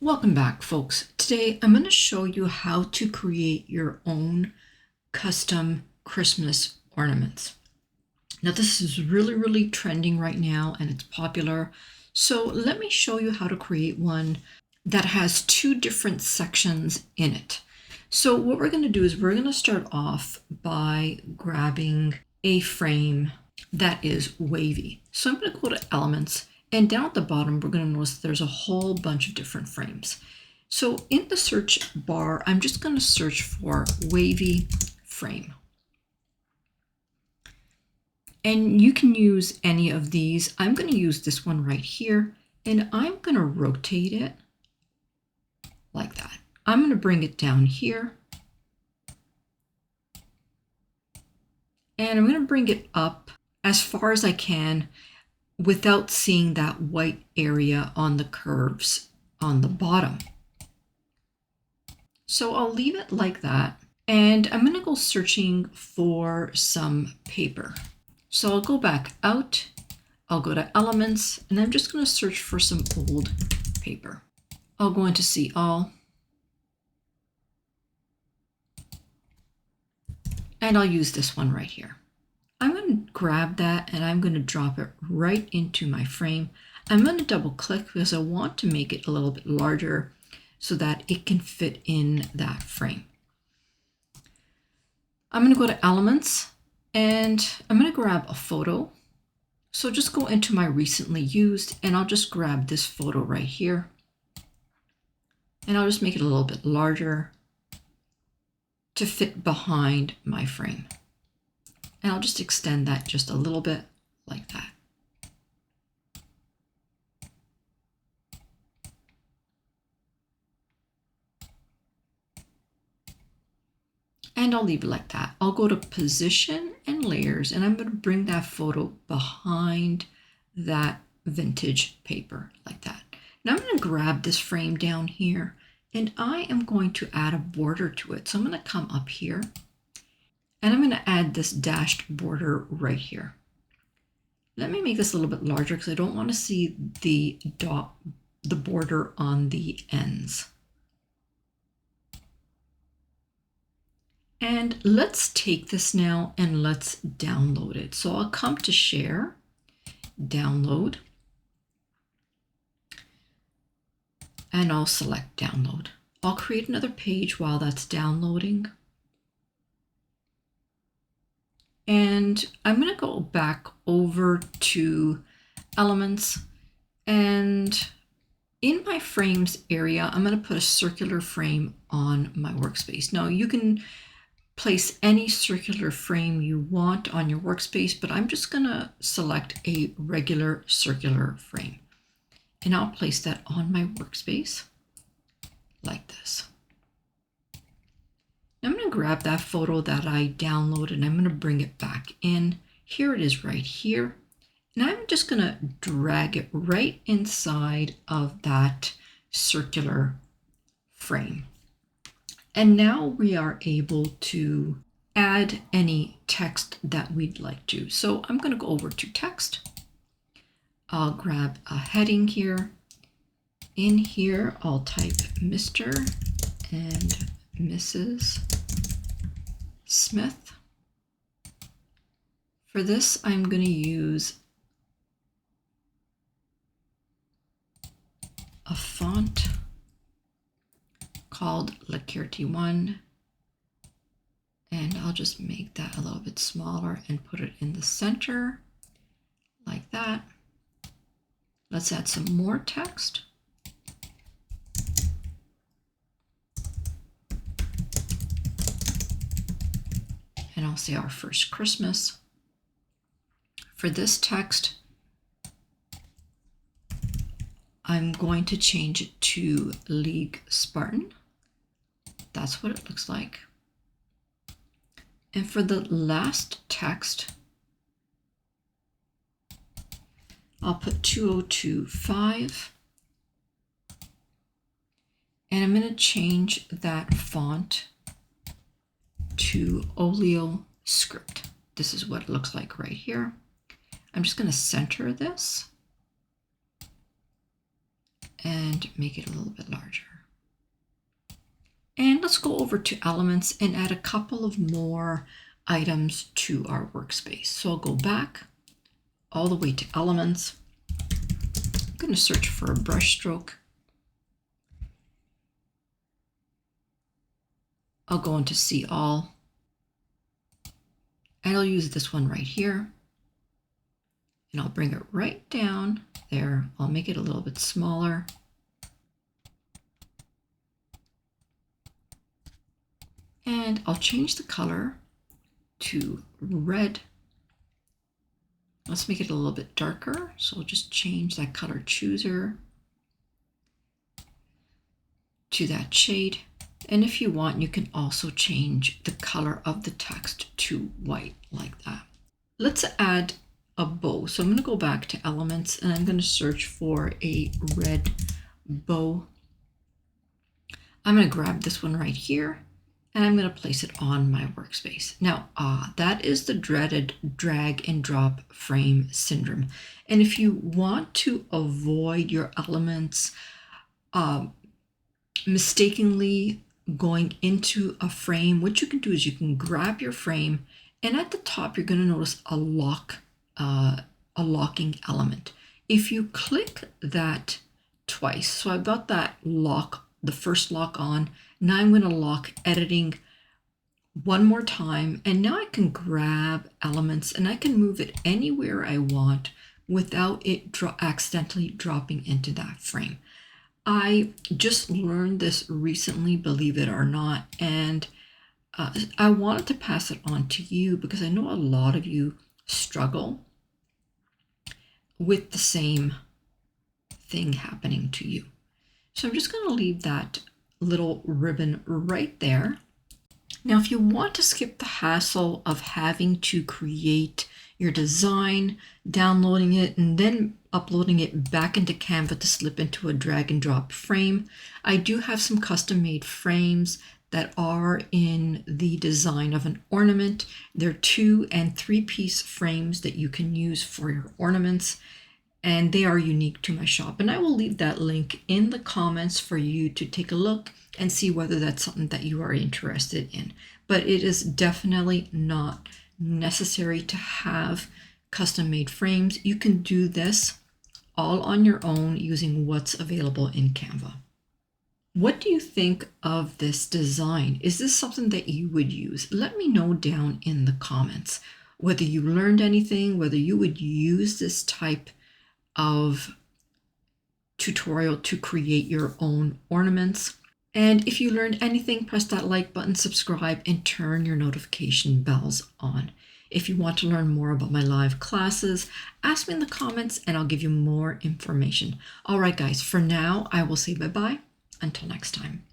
Welcome back, folks. Today I'm going to show you how to create your own custom Christmas ornaments. Now this is really trending right now and it's popular. So let me show you how to create one that has two different sections in it. So what we're going to do is we're going to start off by grabbing a frame that is wavy. So I'm going to go to Elements, and down at the bottom we're going to notice there's a whole bunch of different frames. So in the search bar, I'm just going to search for wavy frame. And you can use any of these. I'm going to use this one right here, and I'm going to rotate it like that. I'm going to bring it down here, and I'm going to bring it up as far as I can without seeing that white area on the curves on the bottom. So I'll leave it like that, and I'm going to go searching for some paper. So I'll go back out, I'll go to Elements, and I'm just going to search for some old paper. I'll go into See All, and I'll use this one right here. I'm going to grab that and I'm going to drop it right into my frame. I'm going to double click because I want to make it a little bit larger so that it can fit in that frame. I'm going to go to Elements and I'm going to grab a photo. So just go into my recently used and I'll just grab this photo right here. And I'll just make it a little bit larger to fit behind my frame. And I'll just extend that just a little bit like that. And I'll leave it like that. I'll go to Position and Layers, and I'm going to bring that photo behind that vintage paper like that. Now I'm going to grab this frame down here, and I am going to add a border to it. So I'm going to come up here, and I'm going to add this dashed border right here. Let me make this a little bit larger because I don't want to see the border on the ends. And let's take this now and let's download it. So I'll come to Share, Download, and I'll select Download. I'll create another page while that's downloading. And I'm going to go back over to Elements, and in my frames area, I'm going to put a circular frame on my workspace. Now you can place any circular frame you want on your workspace, but I'm just going to select a regular circular frame. And I'll place that on my workspace like this. Now I'm going to grab that photo that I downloaded and I'm going to bring it back in. Here it is right here. And I'm just going to drag it right inside of that circular frame. And now we are able to add any text that we'd like to. So I'm going to go over to Text. I'll grab a heading here. In here, I'll type Mr. and Mrs. Smith. For this, I'm going to use a font called Lakirti 1, and I'll just make that a little bit smaller and put it in the center like that. Let's add some more text. And I'll say Our First Christmas. For this text, I'm going to change it to League Spartan. That's what it looks like. And for the last text, I'll put 2025. And I'm going to change that font to Oleo Script. This is what it looks like right here. I'm just going to center this. and make it a little bit larger. And let's go over to Elements and add a couple of more items to our workspace. So I'll go back all the way to Elements. I'm going to search for a brush stroke. I'll go into See All, and I'll use this one right here, and I'll bring it right down there. I'll make it a little bit smaller. And I'll change the color to red. Let's make it a little bit darker. So I'll just change that color chooser to that shade. And if you want, you can also change the color of the text to white like that. Let's add a bow. So I'm going to go back to Elements and I'm going to search for a red bow. I'm going to grab this one right here and I'm going to place it on my workspace. Now, that is the dreaded drag and drop frame syndrome. And if you want to avoid your elements mistakenly going into a frame, what you can do is you can grab your frame, and at the top you're going to notice a locking element. If you click that twice, so I've got that lock, the first lock on. Now I'm going to lock editing one more time, and now I can grab elements and I can move it anywhere I want without it accidentally dropping into that frame. I just learned this recently, believe it or not, and I wanted to pass it on to you because I know a lot of you struggle with the same thing happening to you. So I'm just going to leave that little ribbon right there. Now, if you want to skip the hassle of having to create your design, downloading it, and then uploading it back into Canva to slip into a drag and drop frame, I do have some custom made frames that are in the design of an ornament. They're 2- and 3-piece frames that you can use for your ornaments, and they are unique to my shop. And I will leave that link in the comments for you to take a look and see whether that's something that you are interested in. But it is definitely not necessary to have custom made frames. You can do this all on your own using what's available in Canva. What do you think of this design? Is this something that you would use? Let me know down in the comments whether you learned anything, whether you would use this type of tutorial to create your own ornaments. And if you learned anything, press that like button, subscribe, and turn your notification bells on. If you want to learn more about my live classes, ask me in the comments and I'll give you more information. All right, guys, for now, I will say bye-bye. Until next time.